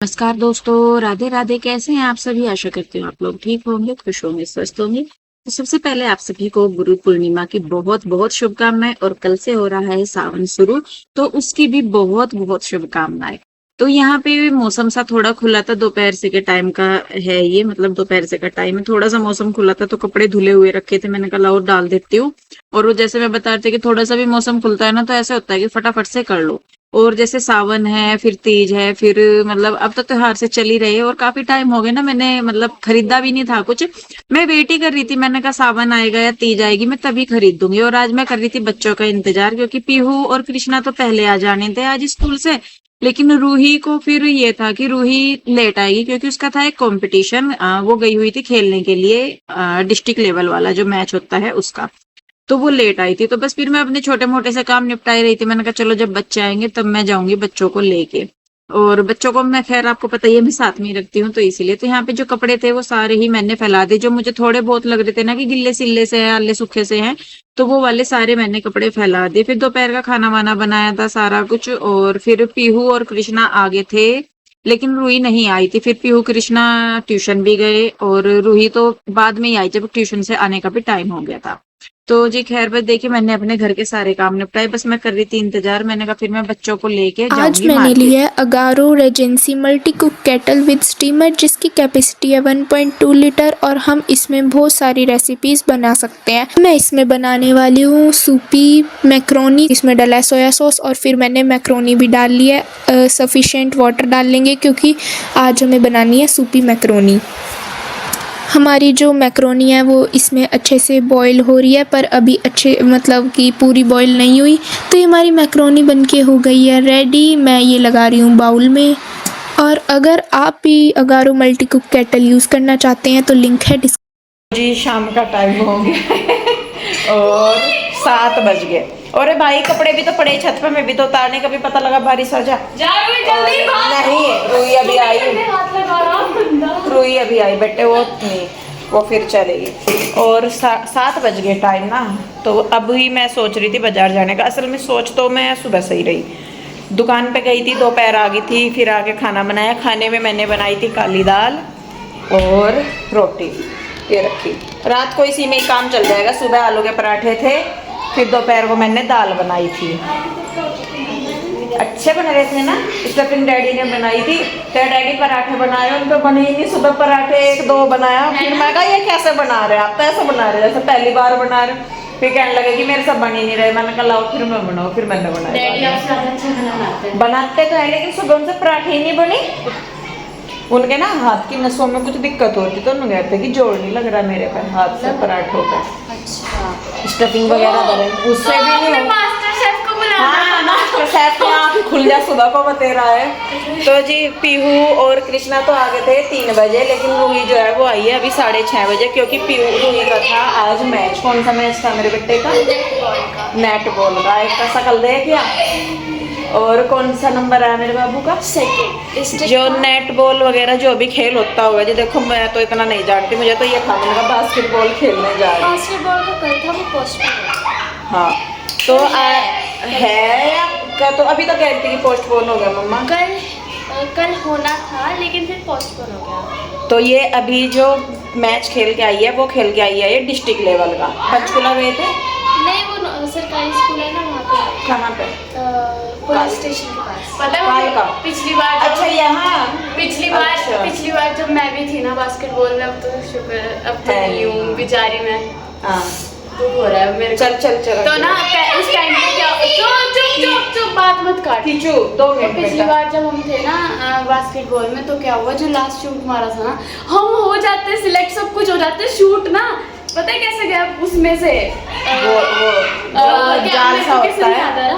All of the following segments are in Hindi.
नमस्कार दोस्तों, राधे राधे। कैसे हैं आप सभी? आशा करती हूँ आप लोग ठीक होंगे, खुश होंगे, स्वस्थ होंगे। तो सबसे पहले आप सभी को गुरु पूर्णिमा की बहुत बहुत शुभकामनाएं। और कल से हो रहा है सावन शुरू, तो उसकी भी बहुत बहुत शुभकामनाएं। तो यहाँ पे मौसम सा थोड़ा खुला था, दोपहर से के टाइम का है ये, मतलब दोपहर से का टाइम है, थोड़ा सा मौसम खुला था तो कपड़े धुले हुए रखे थे, मैंने कहा लाओ डाल देती हूँ। और वो जैसे मैं बता रही थी कि थोड़ा सा भी मौसम खुलता है ना तो ऐसा होता है कि फटाफट से कर लो। और जैसे सावन है, फिर तीज है, फिर मतलब अब तो त्योहार से चल ही रहे हैं और काफी टाइम हो गया ना, मैंने मतलब खरीदा भी नहीं था कुछ। मैं वेट ही कर रही थी, मैंने कहा सावन आएगा या तीज आएगी मैं तभी खरीद दूंगी। और आज मैं कर रही थी बच्चों का इंतजार, क्योंकि पीहू और कृष्णा तो पहले आ जाने थे आज स्कूल से। लेकिन रूही को फिर ये था कि रूही लेट आएगी, क्योंकि उसका था एक कंपटीशन, वो गई हुई थी खेलने के लिए, डिस्ट्रिक्ट लेवल वाला जो मैच होता है उसका। तो वो लेट आई थी, तो बस फिर मैं अपने छोटे मोटे से काम निपटाई रही थी। मैंने कहा चलो जब बच्चे आएंगे तब मैं जाऊंगी बच्चों को लेके। और बच्चों को मैं, खैर आपको पता ही है, मैं साथ में ही रखती हूँ, तो इसीलिए तो यहाँ पे जो कपड़े थे वो सारे ही मैंने फैला दिए, जो मुझे थोड़े बहुत लग रहे थे ना कि गिल्ले सिल्ले से है, आले सूखे से हैं, तो वो वाले सारे मैंने कपड़े फैला दिए। फिर दोपहर का खाना वाना बनाया था सारा कुछ, और फिर पीहू और कृष्णा आगे थे, लेकिन रूही नहीं आई थी। फिर पीहू कृष्णा ट्यूशन भी गए, और रूही तो बाद में ही आई जब ट्यूशन से आने का भी टाइम हो गया था। तो जी खैर, बस देखिए मैंने अपने घर के सारे काम निपटाए, बस मैं कर रही थी इंतजार। मैंने कहा फिर मैं बच्चों को लेके आज जाऊंगी मैंने ली मार्केट। है Agaro Regency multi cook kettle with steamer, जिसकी कैपेसिटी है 1.2 लीटर और हम इसमें बहुत सारी रेसिपीज़ बना सकते हैं। मैं इसमें बनाने वाली हूँ सूपी मैक्रोनी। इसमें डाला है सोया सॉस और फिर मैंने मैक्रोनी भी डाल ली है। सफिशेंट वाटर डाल लेंगे क्योंकि आज हमें बनानी है सूपी मैक्रोनी। हमारी जो मैक्रोनी है वो इसमें अच्छे से बॉईल हो रही है, पर अभी अच्छे मतलब कि पूरी बॉईल नहीं हुई। तो ये हमारी मैक्रोनी बनके हो गई है रेडी। मैं ये लगा रही हूँ बाउल में। और अगर आप भी Agaro multi cook kettle use करना चाहते हैं तो लिंक है जी। शाम का टाइम हो गया है और 7 बज गए। अरे भाई कपड़े भी तो पड़े छत पे, मैं भी तो उतारने का भी पता लगा बारिश हो जा। नहीं रूही अभी आई, रूही अभी आई बेटे, वो नहीं, वो फिर चलेगी। और 7 बज गए टाइम ना, तो अभी मैं सोच रही थी बाजार जाने का। असल में सोच तो मैं सुबह से ही रही, दुकान पे गई थी, दोपहर आ गई थी, फिर आके खाना बनाया। खाने में मैंने बनाई थी काली दाल और रोटी, ये रखी। रात को इसी में ही काम चल जाएगा। सुबह आलू के पराठे थे, फिर दोपहर को मैंने दाल बनाई थी। अच्छे बन रहे थे ना, स्टफिंग डैडी ने बनाई थी। तेरे डैडी पराठे बनाए, उन पे बने ही नहीं। सुबह पराठे 1-2 बनाया, फिर मैं कहा ये कैसे बना रहे हैं आप, तो ऐसे बना रहे जैसे पहली बार बना रहे। फिर कहने लगे कि मेरे सब बन ही नहीं रहे। मैंने कहा लाओ फिर मैं बनाऊँ, फिर मैंने बनाया। बनाते तो है लेकिन सुबह उनसे पराठे ही नहीं बने। उनके ना हाथ की नसों में कुछ दिक्कत होती, तो उन्होंने कहते कि जोड़ नहीं लग रहा मेरे पे हाथ से पराठों पे। अच्छा, स्टफिंग वगैरह बने उससे भी नहीं। मास्टर शेफ को बुलाना। हाँ, मास्टर शेफ की आँख खुल जा, सुबह को बते रहा है। तो जी पीहू और कृष्णा तो आ गए थे 3 बजे, लेकिन रूही जो है वो आई है अभी 6:30 बजे, क्योंकि पीहू रूही का था आज मैच। कौन सा मैच था मेरे बेटे का? नेट बॉल का। एक का शकल दे क्या, और कौन सा नंबर आया मेरे बाबू का? सेकंड। जो नेट बॉल वगैरह जो भी खेल होता होगा जी, देखो मैं तो इतना नहीं जानती, मुझे तो ये था मैंने कहा बास्केटबॉल खेलने जा रहे हैं। बास्केटबॉल का कल था, वो पोस्टपोन। हाँ तो है का, तो अभी तो कहती थी कि पोस्टपोन हो गया मम्मा। कल होना था लेकिन फिर पोस्टपोन हो गया। तो ये अभी जो मैच खेल के आई है वो खेल के आई है ये डिस्ट्रिक्ट लेवल का। पंचकुला गए थे? नहीं, वो सरकारी स्कूल है ना वहाँ पे। कहाँ पे? पुलिस स्टेशन के पास। पता काल का? है पिछली बार अच्छा यहाँ पिछली बार जब मैं भी थी ना बास्केटबॉल में, अब तो शुक्र अब तो नहीं हूँ बेचारी मैं। हाँ तो हो रहा है मेरे चल चल चल। तो ना उस टाइम पे क्या, चुप बात मत काट। 2 मिनट। पिछली बार जब हम थे ना बास्केटबॉल में, तो क्या हुआ, जो लास्ट शूट मारा था ना, हम हो जाते सिलेक्ट, सब कुछ हो जाते, शूट ना पता है कैसे गया उसमें से वो जाल सा होता है,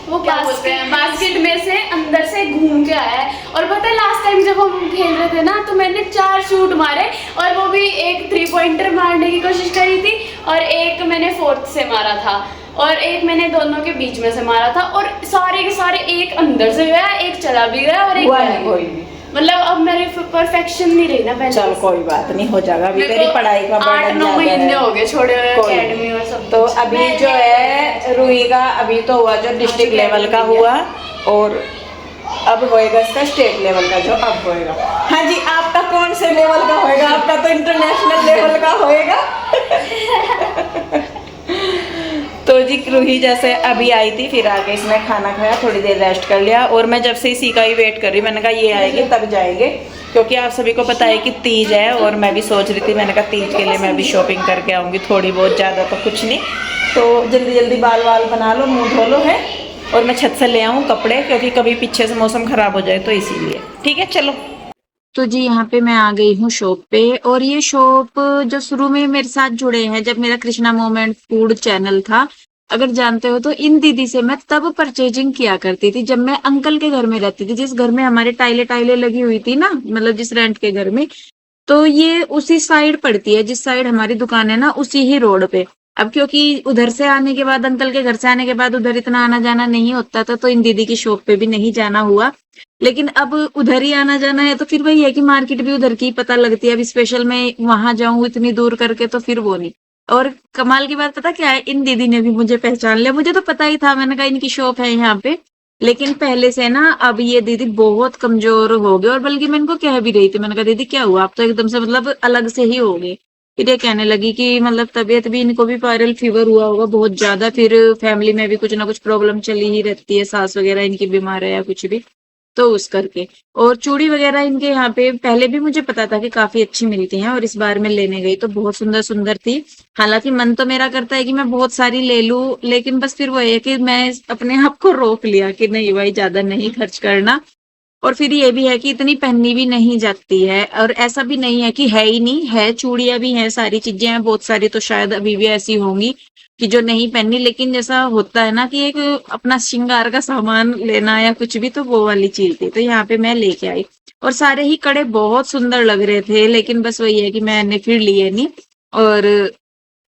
वो बास्केट में से अंदर से घूम के आया है। और पता है लास्ट टाइम जब हम खेल रहे थे ना, तो मैंने 4 शूट मारे, और वो भी एक 3 पॉइंटर मारने की कोशिश करी थी, और एक मैंने 4th से मारा था, और एक मैंने दोनों के बीच में से मारा था, और सारे के सारे एक अंदर से गया, एक चला भी गया, और एक मतलब अब मेरी परफेक्शन नहीं रही ना पहले। चल कोई बात नहीं, हो जाएगा। अभी तेरी पढ़ाई का बर्डन 8-9 महीने हो गए छोड़े हुए एकेडमी और सब। तो अभी जो है रूही का अभी तो हुआ जो डिस्ट्रिक्ट लेवल का हुआ, और अब होएगा इसका स्टेट लेवल का जो अब होएगा। हाँ जी, आपका कौन से लेवल का होएगा? आपका तो इंटरनेशनल लेवल का होएगा। तो जी रूही जैसे अभी आई थी, फिर आके इसने खाना खाया, थोड़ी देर रेस्ट कर लिया, और मैं जब से इसी का ही वेट कर रही, मैंने कहा ये आएगी तब जाएंगे, क्योंकि आप सभी को पता है कि तीज है, और मैं भी सोच रही थी, मैंने कहा तीज के लिए मैं भी शॉपिंग करके आऊँगी थोड़ी बहुत, ज़्यादा तो कुछ नहीं। तो जल्दी जल्दी बाल वाल बना लो, मुँह धो लो है, और मैं छत से ले आऊँ कपड़े, क्योंकि कभी पीछे से मौसम ख़राब हो जाए तो इसीलिए। ठीक है चलो। तो जी यहाँ पे मैं आ गई हूँ शॉप पे, और ये शॉप जो शुरू में मेरे साथ जुड़े हैं, जब मेरा कृष्णा मोमेंट फूड चैनल था, अगर जानते हो तो इन दीदी से मैं तब परचेजिंग किया करती थी, जब मैं अंकल के घर में रहती थी, जिस घर में हमारे टाइले टाइले लगी हुई थी ना, मतलब जिस रेंट के घर में। तो ये उसी साइड पड़ती है, जिस साइड हमारी दुकान है ना, उसी ही रोड पे। अब क्योंकि उधर से आने के बाद, अंकल के घर से आने के बाद उधर इतना आना जाना नहीं होता था, तो इन दीदी की शॉप पे भी नहीं जाना हुआ। लेकिन अब उधर ही आना जाना है, तो फिर वही है कि मार्केट भी उधर की पता लगती है। अब स्पेशल मैं वहां जाऊं इतनी दूर करके, तो फिर वो नहीं। और कमाल की बात पता क्या है, इन दीदी ने भी मुझे पहचान लिया। मुझे तो पता ही था, मैंने कहा इनकी शॉप है यहाँ पे, लेकिन पहले से ना अब ये दीदी बहुत कमजोर हो गए, और बल्कि मैं इनको कह भी रही थी, मैंने कहा दीदी क्या हुआ, आप तो एकदम से मतलब अलग से ही हो गए। फिर ये कहने लगी कि मतलब तबीयत भी, इनको भी वायरल फीवर हुआ होगा बहुत ज्यादा, फिर फैमिली में भी कुछ ना कुछ प्रॉब्लम चली ही रहती है, सास वगैरह इनकी बीमार है या कुछ भी, तो उस करके। और चूड़ी वगैरह इनके यहाँ पे पहले भी मुझे पता था कि काफी अच्छी मिलती हैं, और इस बार मैं लेने गई तो बहुत सुंदर सुंदर थी। हालांकि मन तो मेरा करता है कि मैं बहुत सारी ले लूं, लेकिन बस फिर वो है कि मैं अपने आप को रोक लिया कि नहीं भाई, ज्यादा नहीं खर्च करना। और फिर ये भी है कि इतनी पहननी भी नहीं जाती है, और ऐसा भी नहीं है कि है ही नहीं है, चूड़ियां भी हैं, सारी चीजें हैं बहुत सारी, तो शायद अभी भी ऐसी होंगी कि जो नहीं पहननी। लेकिन जैसा होता है ना कि एक अपना श्रृंगार का सामान लेना या कुछ भी, तो वो वाली चीज थी, तो यहाँ पे मैं लेके आई। और सारे ही कड़े बहुत सुंदर लग रहे थे, लेकिन बस वही है कि मैंने फिर लिए नहीं, और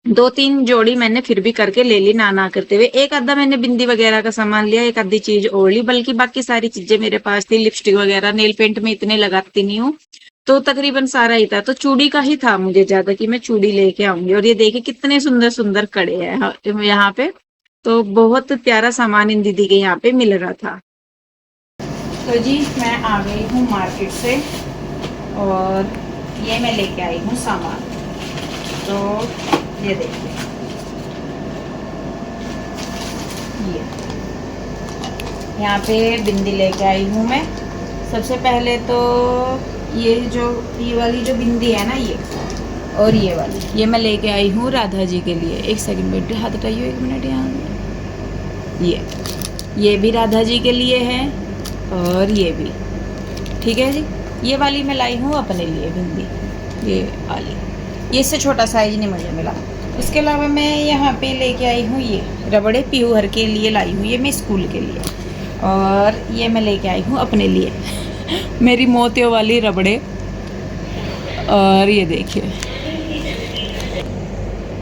2-3 जोड़ी मैंने फिर भी करके ले ली, ना करते हुए। एक आधा मैंने बिंदी वगैरह का सामान लिया, एक आधी चीज और ली, बल्कि बाकी सारी चीजें मेरे पास थी। लिपस्टिक वगैरह, नेल पेंट में इतने लगाती नहीं हूँ, तो तकरीबन सारा ही था। तो चूड़ी का ही था मुझे ज्यादा कि मैं चूड़ी लेके आऊंगी। और ये देखिए कितने सुंदर सुंदर कड़े हैं यहाँ पे, तो बहुत प्यारा सामान इन दीदी के यहाँ पे मिल रहा था। तो जी मैं आ गई हूँ मार्केट से, और ये मैं लेके आई हूँ सामान। तो ये देखिए, ये यहाँ पे बिंदी लेके आई हूँ मैं। सबसे पहले तो ये वाली जो बिंदी है ना, ये और ये वाली, ये मैं लेके आई हूँ राधा जी के लिए। एक सेकंड बेटे, हाथ हटाइए 1 मिनट यहाँ। ये भी राधा जी के लिए है, और ये भी, ठीक है जी। ये वाली मैं लाई हूँ अपने लिए बिंदी, ये वाली, ये इससे छोटा साइज नहीं मुझे मिला। इसके अलावा मैं यहाँ पे लेके आई हूँ ये रबड़े, पीहू के लिए लाई हूँ, ये मैं स्कूल के लिए। और ये मैं लेके आई हूँ अपने लिए मेरी मोतियों वाली रबड़े। और ये देखिए,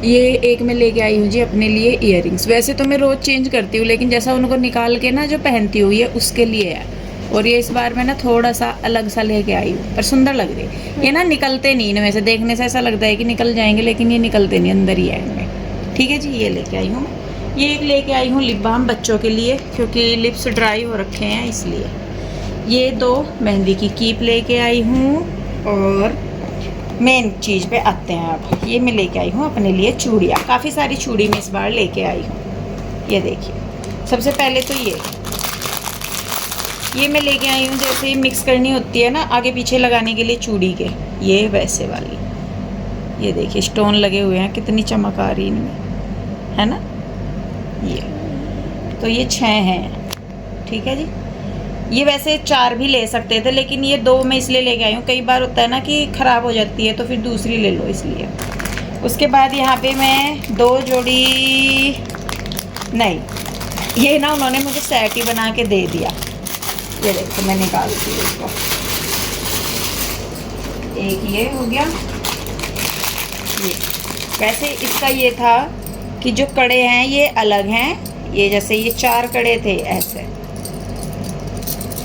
ये एक मैं लेके आई हूँ जी अपने लिए इयररिंग्स। वैसे तो मैं रोज़ चेंज करती हूँ, लेकिन जैसा उनको निकाल के ना जो पहनती हूँ, ये उसके लिए है। और ये इस बार मैं ना थोड़ा सा अलग सा लेके आई हूँ, पर सुंदर लग रही है। ये ना निकलते नहीं इनमें से, देखने से ऐसा लगता है कि निकल जाएंगे, लेकिन ये निकलते नहीं, अंदर ही है इनमें। ठीक है जी, ये लेके आई हूँ मैं। ये एक लेके आई हूँ लिप बाम बच्चों के लिए, क्योंकि लिप्स ड्राई हो रखे हैं इसलिए। ये 2 मेहंदी की कीप लेके आई हूँ। और मेन चीज़ पे आते हैं अब, ये मैं लेके आई हूँ अपने लिए चूड़ियाँ। काफ़ी सारी चूड़ी मैं इस बार लेके आई हूँ। ये देखिए, सबसे पहले तो ये मैं लेके आई हूँ, जैसे मिक्स करनी होती है ना आगे पीछे लगाने के लिए चूड़ी के, ये वैसे वाली। ये देखिए स्टोन लगे हुए हैं, कितनी चमक आ रही इनमें, है ना। ये तो ये 6 हैं, ठीक है जी। ये वैसे 4 भी ले सकते थे, लेकिन ये 2 मैं इसलिए लेके आई हूँ। कई बार होता है ना कि ख़राब हो जाती है, तो फिर दूसरी ले लो इसलिए। उसके बाद यहाँ पे मैं 2 जोड़ी नहीं, ये ना उन्होंने मुझे सेट ही बना के दे दिया। ये देखो मैं निकालती हूँ इसको। एक ये हो गया, ये वैसे इसका ये था कि जो कड़े हैं ये अलग हैं। ये जैसे ये 4 कड़े थे ऐसे,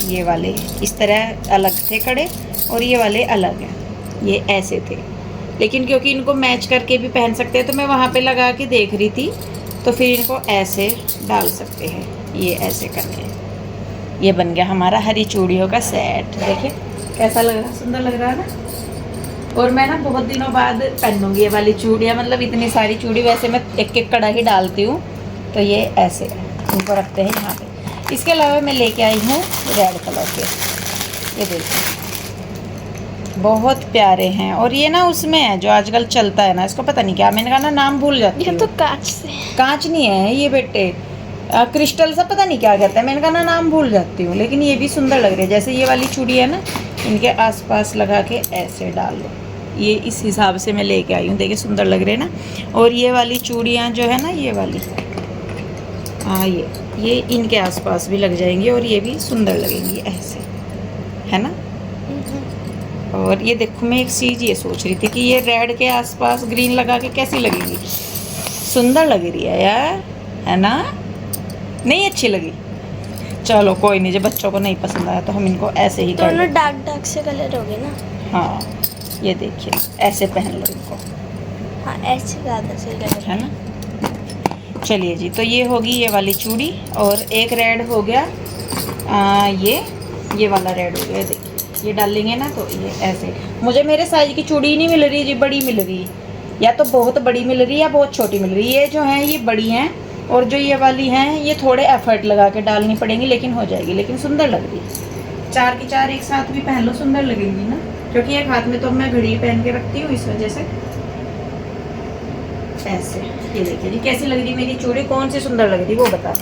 ये वाले इस तरह अलग थे कड़े, और ये वाले अलग हैं, ये ऐसे थे। लेकिन क्योंकि इनको मैच करके भी पहन सकते हैं, तो मैं वहाँ पे लगा के देख रही थी, तो फिर इनको ऐसे डाल सकते हैं, ये ऐसे करके। ये बन गया हमारा हरी चूड़ियों का सेट। देखिए कैसा लग रहा है, सुंदर लग रहा है ना। और मैं ना बहुत दिनों बाद पहनूंगी ये वाली चूड़ियाँ, मतलब इतनी सारी चूड़ी वैसे मैं एक एक कड़ा ही डालती हूँ, तो ये ऐसे इनको रखते हैं यहाँ पे। इसके अलावा मैं लेके आई हूँ रेड कलर के, ये देखिए बहुत प्यारे हैं। और ये ना उसमें है जो आजकल चलता है ना, इसको पता नहीं क्या, मैंने कहा ना नाम भूल जाती ये हूँ। तो कांच से कांच नहीं है ये बेटे, क्रिस्टल सा पता नहीं क्या कहते हैं, मैंने कहा ना नाम भूल जाती हूँ। लेकिन ये भी सुंदर लग रही है। जैसे ये वाली चूड़ी है ना, इनके आसपास लगा के ऐसे डाल लो, ये इस हिसाब से मैं लेके आई हूँ। देखिए सुंदर लग रहे हैं ना। और ये वाली चूड़ियाँ जो है ना, ये वाली, हाँ ये इनके आसपास भी लग जाएंगी और ये भी सुंदर लगेंगी ऐसे, है ना। और ये देखो मैं एक चीज़ ये सोच रही थी कि ये रेड के आसपास ग्रीन लगा के कैसी लगेगी, सुंदर लग रही है यार, है ना। नहीं अच्छी लगी, चलो कोई नहीं, जब बच्चों को नहीं पसंद आया तो हम इनको ऐसे ही कर दोनों लेंगे। डार्क डार्क से कलर हो गए ना। हाँ ये देखिए ऐसे पहन लो इनको, हाँ ऐसे ज़्यादा सही लग रहा है ना। चलिए जी, तो ये होगी ये वाली चूड़ी। और एक रेड हो गया, ये वाला रेड हो गया। देखिए ये डालेंगे ना तो ये ऐसे, मुझे मेरे साइज की चूड़ी नहीं मिल रही जी, बड़ी मिल रही है, या तो बहुत बड़ी मिल रही है या बहुत छोटी मिल रही है। ये जो है ये बड़ी हैं, और जो ये वाली हैं ये थोड़े एफर्ट लगा के डालनी पड़ेंगी, लेकिन हो जाएगी, लेकिन सुंदर लग रही है। 4 की 4 एक साथ भी पहन लो, सुंदर लगेंगी ना, क्योंकि एक हाथ में तो मैं घड़ी पहन के रखती हूँ इस वजह से। ऐसे ये देखिए जी कैसी लग रही मेरी चूड़ी, कौन सी सुंदर लग रही वो बता।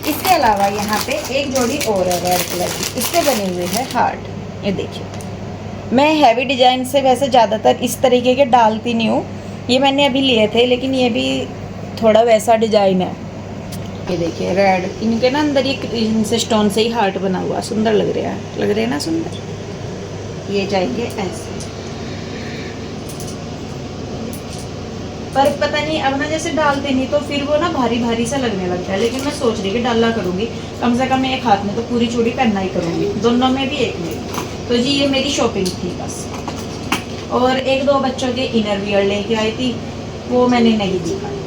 इसके अलावा यहाँ पे एक जोड़ी और है रेड कलर की, इससे बने हुए है हार्ट। ये देखिए मैं हैवी डिजाइन से वैसे ज़्यादातर इस तरीके के डालती नहीं हूँ, ये मैंने अभी लिए थे, लेकिन ये भी थोड़ा वैसा डिजाइन है। ये देखिए रेड, इनके ना अंदर ये इनसे स्टोन से ही हार्ट बना हुआ, सुंदर लग रहा है, लग रहे हैं ना सुंदर। ये जाएंगे ऐसे, पर पता नहीं अब ना जैसे डालते नहीं तो फिर वो ना भारी भारी सा लगने लगता है। लेकिन मैं सोच रही कि डाला करूँगी, कम से कम एक हाथ में तो पूरी चूड़ी पहनना ही करूँगी, दोनों में भी एक में भी। तो जी ये मेरी शॉपिंग थी बस। और 1-2 बच्चों के इनर वियर लेके आई थी, वो मैंने नहीं दिखाई,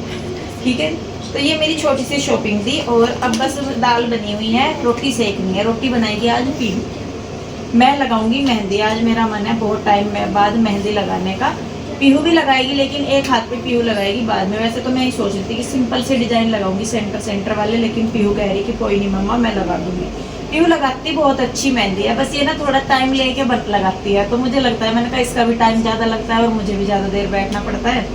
ठीक है। तो ये मेरी छोटी सी शॉपिंग थी। और अब बस दाल बनी हुई है, रोटी सेकनी है, रोटी बनाएगी आज पीहू। मैं लगाऊंगी मेहंदी, आज मेरा मन है बहुत टाइम में बाद मेहंदी लगाने का। पीहू भी लगाएगी, लेकिन एक हाथ पे पीहू लगाएगी बाद में। वैसे तो मैं ये सोच रही थी कि सिंपल से डिजाइन लगाऊंगी सेंटर वाले, लेकिन पीहू कह रही कि कोई नहीं मम्मा मैं लगा दूंगी। पीहू लगाती बहुत अच्छी मेहंदी है, बस ये ना थोड़ा टाइम लेके लगाती है, तो मुझे लगता है, मैंने कहा इसका भी टाइम ज़्यादा लगता है और मुझे भी ज़्यादा देर बैठना पड़ता है,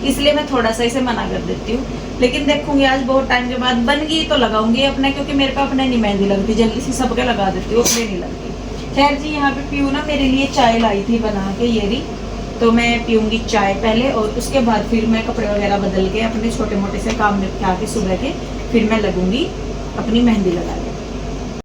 इसलिए मैं थोड़ा सा इसे मना कर देती हूँ। लेकिन देखूंगी आज बहुत टाइम के बाद बन गई तो लगाऊंगी अपने, क्योंकि मेरे को अपने नहीं मेहंदी लगती, जल्दी से सबके लगा देती हूँ, अपने नहीं लगती। खैर जी यहाँ पे पीहू ना मेरे लिए चाय लाई थी बना के, ये रही, तो मैं पीऊँगी चाय पहले, और उसके बाद फिर मैं कपड़े वगैरह बदल के अपने छोटे मोटे से काम निपटा के सुबह के फिर मैं लगूंगी अपनी मेहंदी लगाने।